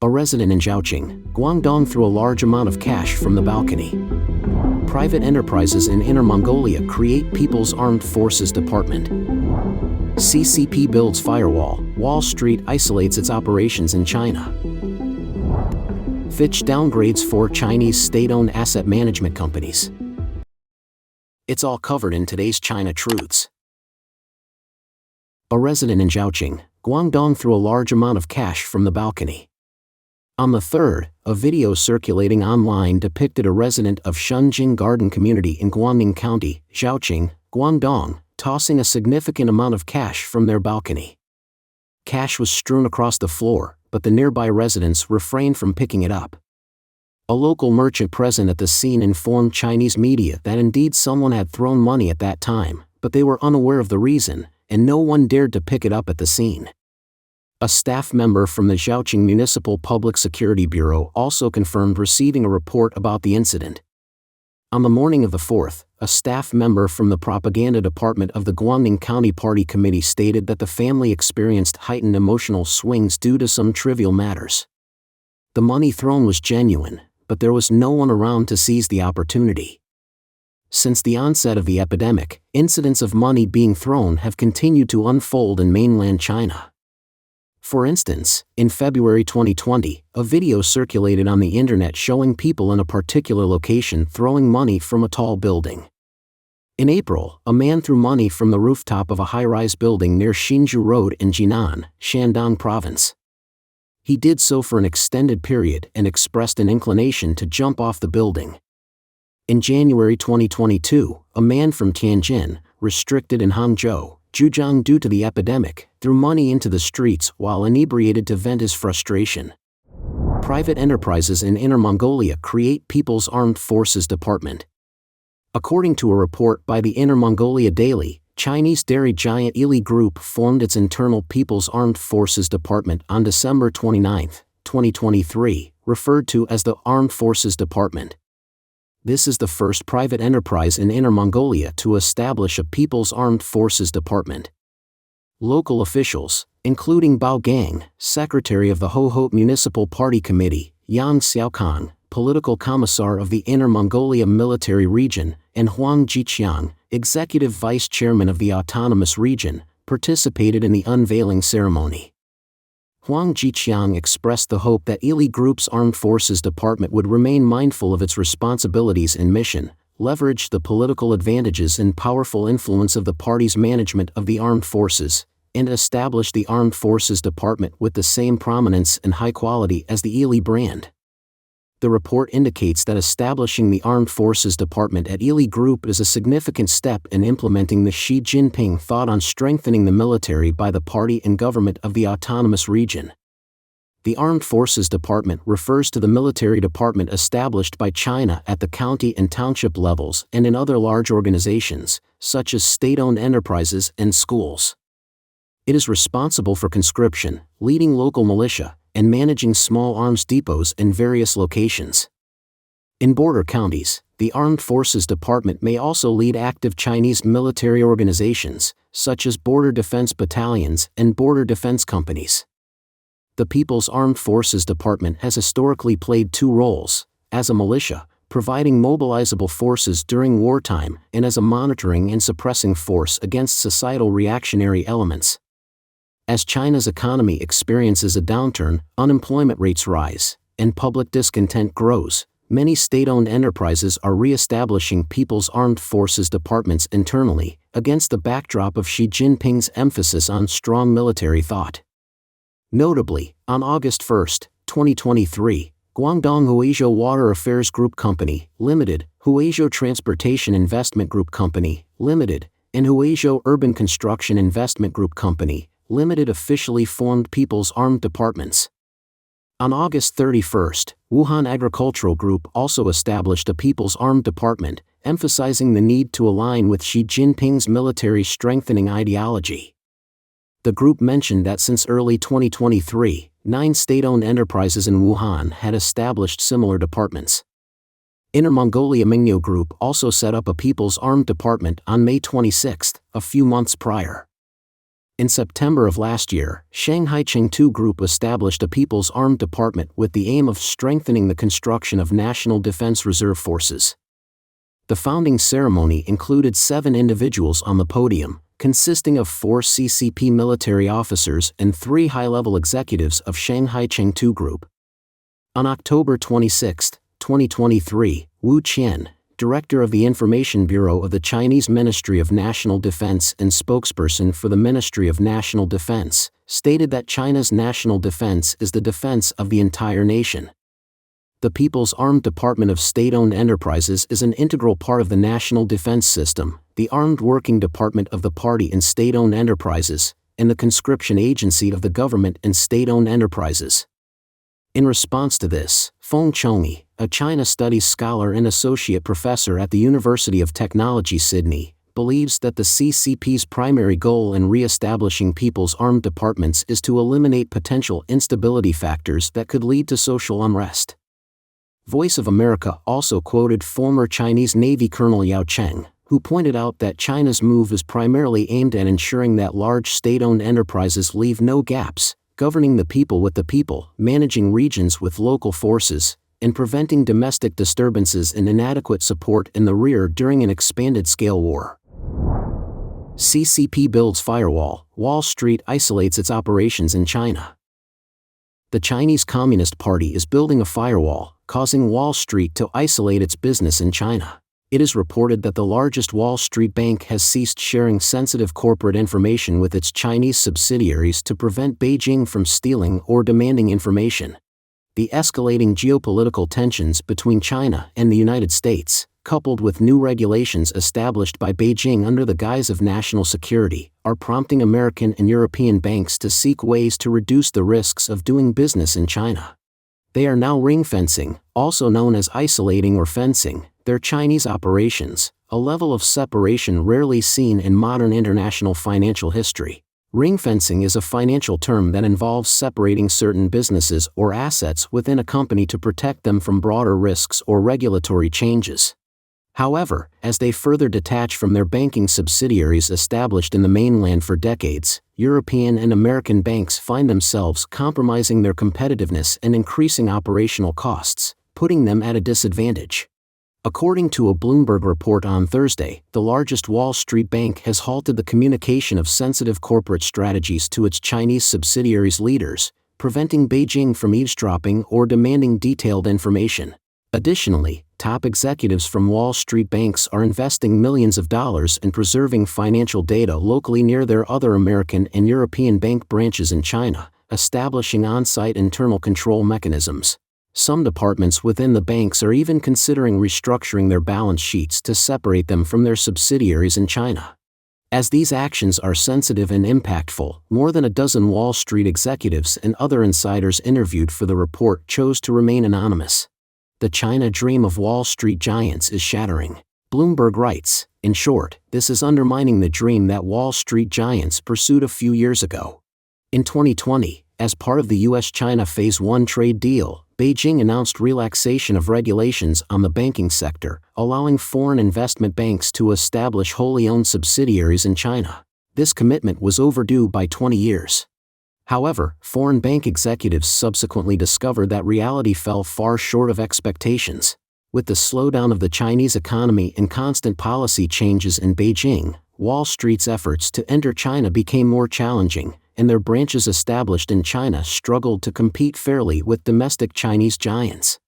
A resident in Zhaoqing, Guangdong threw a large amount of cash from the balcony. Private enterprises in Inner Mongolia create People's Armed Forces Department. CCP builds firewall, Wall Street isolates its operations in China. Fitch downgrades 4 Chinese state-owned asset management companies. It's all covered in today's China Truths. A resident in Zhaoqing, Guangdong threw a large amount of cash from the balcony. On the 3rd, a video circulating online depicted a resident of Shunjing Garden Community in Guangdong County, Zhaoqing, Guangdong, tossing a significant amount of cash from their balcony. Cash was strewn across the floor, but the nearby residents refrained from picking it up. A local merchant present at the scene informed Chinese media that indeed someone had thrown money at that time, but they were unaware of the reason, and no one dared to pick it up at the scene. A staff member from the Zhaoqing Municipal Public Security Bureau also confirmed receiving a report about the incident. On the morning of the 4th, a staff member from the propaganda department of the Guangdong County Party Committee stated that the family experienced heightened emotional swings due to some trivial matters. The money thrown was genuine, but there was no one around to seize the opportunity. Since the onset of the epidemic, incidents of money being thrown have continued to unfold in mainland China. For instance, in February 2020, a video circulated on the internet showing people in a particular location throwing money from a tall building. In April, a man threw money from the rooftop of a high-rise building near Xinzhu Road in Jinan, Shandong Province. He did so for an extended period and expressed an inclination to jump off the building. In January 2022, a man from Tianjin, restricted in Hangzhou, Zheoqing due to the epidemic, threw money into the streets while inebriated to vent his frustration. Private enterprises in Inner Mongolia create People's Armed Forces Department. According to a report by the Inner Mongolia Daily, Chinese dairy giant Ili Group formed its internal People's Armed Forces Department on December 29, 2023, referred to as the Armed Forces Department. This is the first private enterprise in Inner Mongolia to establish a People's Armed Forces Department. Local officials, including Bao Gang, secretary of the Hohhot Municipal Party Committee, Yang Zhaoqing, political commissar of the Inner Mongolia Military Region, and Huang Jiqiang, executive vice chairman of the Autonomous Region, participated in the unveiling ceremony. Huang Jiqiang expressed the hope that Ili Group's Armed Forces Department would remain mindful of its responsibilities and mission, leverage the political advantages and powerful influence of the party's management of the armed forces, and establish the Armed Forces Department with the same prominence and high quality as the Ili brand. The report indicates that establishing the Armed Forces Department at Ili Group is a significant step in implementing the Xi Jinping thought on strengthening the military by the party and government of the autonomous region. The Armed Forces Department refers to the military department established by China at the county and township levels and in other large organizations, such as state-owned enterprises and schools. It is responsible for conscription, leading local militia, and managing small arms depots in various locations. In border counties, the Armed Forces Department may also lead active Chinese military organizations, such as border defense battalions and border defense companies. The People's Armed Forces Department has historically played 2 roles: as a militia, providing mobilizable forces during wartime, and as a monitoring and suppressing force against societal reactionary elements. As China's economy experiences a downturn, unemployment rates rise, and public discontent grows, many state-owned enterprises are re-establishing People's Armed Forces Departments internally, against the backdrop of Xi Jinping's emphasis on strong military thought. Notably, on August 1, 2023, Guangdong Huizhou Water Affairs Group Company, Limited, Huizhou Transportation Investment Group Company, Limited, and Huizhou Urban Construction Investment Group Company, Limited officially formed People's Armed Departments. On August 31, Wuhan Agricultural Group also established a People's Armed Department, emphasizing the need to align with Xi Jinping's military strengthening ideology. The group mentioned that since early 2023, 9 state-owned enterprises in Wuhan had established similar departments. Inner Mongolia Mingyo Group also set up a People's Armed Department on May 26, a few months prior. In September of last year, Shanghai Chengdu Group established a People's Armed Department with the aim of strengthening the construction of National Defense Reserve Forces. The founding ceremony included 7 individuals on the podium, consisting of 4 CCP military officers and 3 high-level executives of Shanghai Chengdu Group. On October 26, 2023, Wu Qian, Director of the Information Bureau of the Chinese Ministry of National Defense and spokesperson for the Ministry of National Defense, stated that China's national defense is the defense of the entire nation. The People's Armed Department of State-Owned Enterprises is an integral part of the national defense system, the armed working department of the party in state-owned enterprises, and the conscription agency of the government in state-owned enterprises. In response to this, Feng Chongyi, a China Studies scholar and associate professor at the University of Technology Sydney, believes that the CCP's primary goal in re-establishing People's Armed Departments is to eliminate potential instability factors that could lead to social unrest. Voice of America also quoted former Chinese Navy Colonel Yao Cheng, who pointed out that China's move is primarily aimed at ensuring that large state-owned enterprises leave no gaps, governing the people with the people, managing regions with local forces, and preventing domestic disturbances and inadequate support in the rear during an expanded-scale war. CCP Builds Firewall, Wall Street isolates its operations in China. The Chinese Communist Party is building a firewall, causing Wall Street to isolate its business in China. It is reported that the largest Wall Street bank has ceased sharing sensitive corporate information with its Chinese subsidiaries to prevent Beijing from stealing or demanding information. The escalating geopolitical tensions between China and the United States, coupled with new regulations established by Beijing under the guise of national security, are prompting American and European banks to seek ways to reduce the risks of doing business in China. They are now ring-fencing, also known as isolating or fencing, their Chinese operations, a level of separation rarely seen in modern international financial history. Ring-fencing is a financial term that involves separating certain businesses or assets within a company to protect them from broader risks or regulatory changes. However, as they further detach from their banking subsidiaries established in the mainland for decades, European and American banks find themselves compromising their competitiveness and increasing operational costs, putting them at a disadvantage. According to a Bloomberg report on Thursday, the largest Wall Street bank has halted the communication of sensitive corporate strategies to its Chinese subsidiaries' leaders, preventing Beijing from eavesdropping or demanding detailed information. Additionally, top executives from Wall Street banks are investing millions of dollars in preserving financial data locally near their other American and European bank branches in China, establishing on-site internal control mechanisms. Some departments within the banks are even considering restructuring their balance sheets to separate them from their subsidiaries in China. As these actions are sensitive and impactful, more than a dozen Wall Street executives and other insiders interviewed for the report chose to remain anonymous. The China dream of Wall Street giants is shattering. Bloomberg writes, in short, this is undermining the dream that Wall Street giants pursued a few years ago. In 2020, as part of the US-China Phase 1 trade deal, Beijing announced relaxation of regulations on the banking sector, allowing foreign investment banks to establish wholly owned subsidiaries in China. This commitment was overdue by 20 years. However, foreign bank executives subsequently discovered that reality fell far short of expectations. With the slowdown of the Chinese economy and constant policy changes in Beijing, Wall Street's efforts to enter China became more challenging, and their branches established in China struggled to compete fairly with domestic Chinese giants.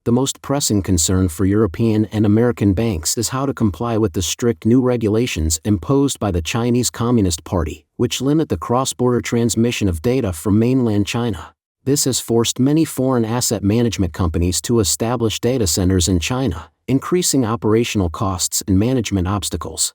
The most pressing concern for European and American banks is how to comply with the strict new regulations imposed by the Chinese Communist Party, which limit the cross-border transmission of data from mainland China. This has forced many foreign asset management companies to establish data centers in China, increasing operational costs and management obstacles.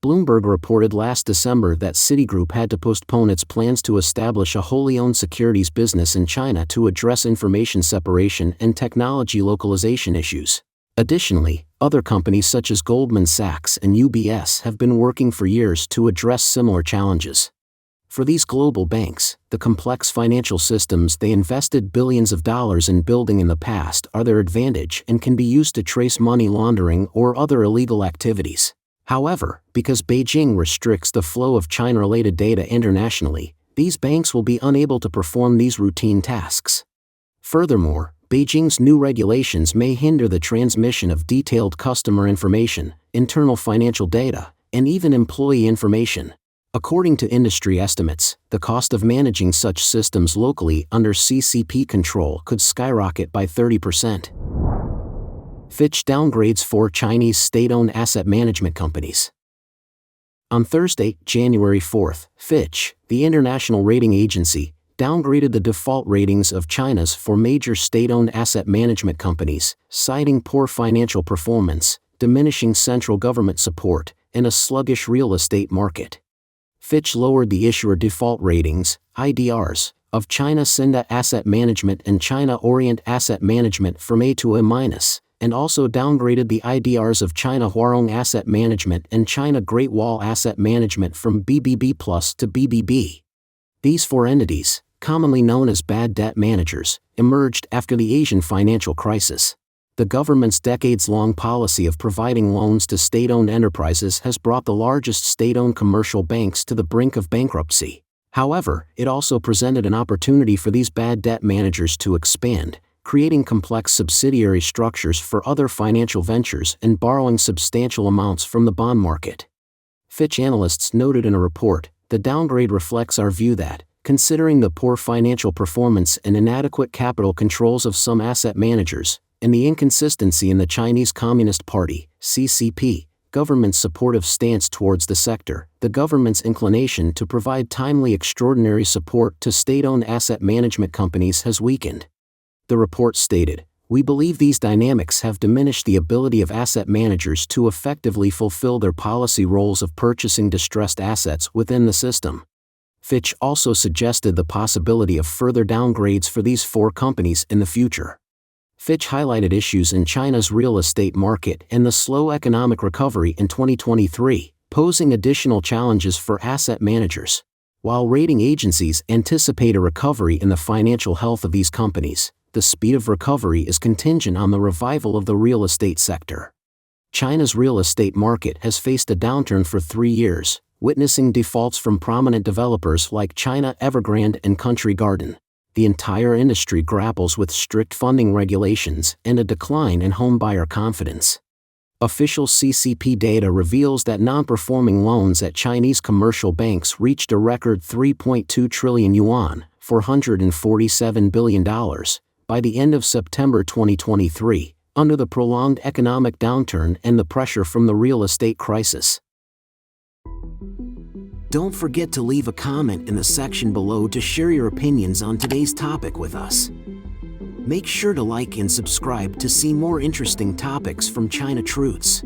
Bloomberg reported last December that Citigroup had to postpone its plans to establish a wholly owned securities business in China to address information separation and technology localization issues. Additionally, other companies such as Goldman Sachs and UBS have been working for years to address similar challenges. For these global banks, the complex financial systems they invested billions of dollars in building in the past are their advantage and can be used to trace money laundering or other illegal activities. However, because Beijing restricts the flow of China-related data internationally, these banks will be unable to perform these routine tasks. Furthermore, Beijing's new regulations may hinder the transmission of detailed customer information, internal financial data, and even employee information. According to industry estimates, the cost of managing such systems locally under CCP control could skyrocket by 30%. Fitch downgrades 4 Chinese state-owned asset management companies. On Thursday, January 4, Fitch, the international rating agency, downgraded the default ratings of China's 4 major state-owned asset management companies, citing poor financial performance, diminishing central government support, and a sluggish real estate market. Fitch lowered the issuer default ratings, IDRs, of China Cinda Asset Management and China Orient Asset Management from A to A-, and also downgraded the IDRs of China Huarong Asset Management and China Great Wall Asset Management from BBB+ to BBB. These 4 entities, commonly known as bad debt managers, emerged after the Asian financial crisis. The government's decades-long policy of providing loans to state-owned enterprises has brought the largest state-owned commercial banks to the brink of bankruptcy. However, it also presented an opportunity for these bad debt managers to expand, creating complex subsidiary structures for other financial ventures and borrowing substantial amounts from the bond market. Fitch analysts noted in a report, "The downgrade reflects our view that, considering the poor financial performance and inadequate capital controls of some asset managers, and the inconsistency in the Chinese Communist Party, CCP, government's supportive stance towards the sector, the government's inclination to provide timely extraordinary support to state-owned asset management companies has weakened." The report stated, "We believe these dynamics have diminished the ability of asset managers to effectively fulfill their policy roles of purchasing distressed assets within the system." Fitch also suggested the possibility of further downgrades for these 4 companies in the future. Fitch highlighted issues in China's real estate market and the slow economic recovery in 2023, posing additional challenges for asset managers. While rating agencies anticipate a recovery in the financial health of these companies, the speed of recovery is contingent on the revival of the real estate sector. China's real estate market has faced a downturn for 3 years, witnessing defaults from prominent developers like China Evergrande and Country Garden. The entire industry grapples with strict funding regulations and a decline in home buyer confidence. Official CCP data reveals that non-performing loans at Chinese commercial banks reached a record 3.2 trillion yuan, $447 billion, by the end of September 2023, under the prolonged economic downturn and the pressure from the real estate crisis. Don't forget to leave a comment in the section below to share your opinions on today's topic with us. Make sure to like and subscribe to see more interesting topics from China Truths.